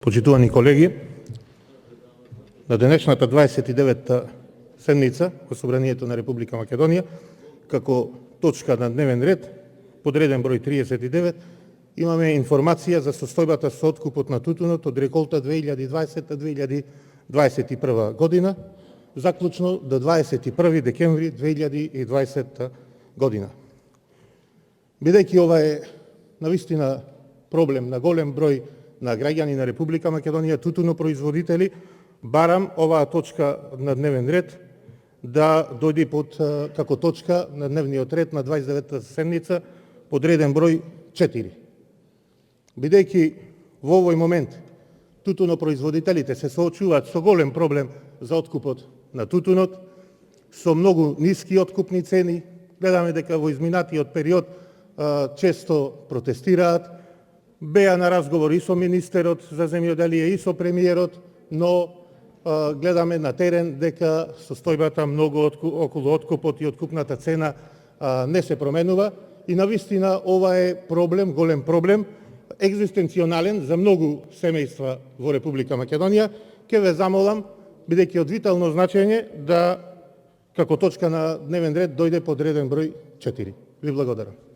Почитувани колеги, на денешната 29-та седница во Собранието на Република Македонија, како точка на дневен ред, подреден број 39, имаме информација за состојбата со откупот на тутунот од реколта 2020-2021 година, заклучно до 21 декември 2020 година. Бидејќи ова е навистина проблем на голем број на граѓани на Република Македонија, тутунопроизводители, барам оваа точка на дневен ред да дојде како точка на дневниот ред на 29-та седница, подреден број 4. Бидејќи во овој момент тутунопроизводителите се соочуваат со голем проблем за откупот на тутунот, со многу ниски откупни цени, гледаме дека во изминатиот период често протестираат, беа на разговор и со министерот за земјоделие и со премиерот, но гледаме на терен дека состојбата многу околу откупот и откупната цена не се променува и навистина ова е проблем, голем проблем, екзистенционален за многу семејства во Република Македонија. Ке ве замолам, бидејќи од витално значење, да како точка на дневен ред дојде подреден број 4. Ви благодарам.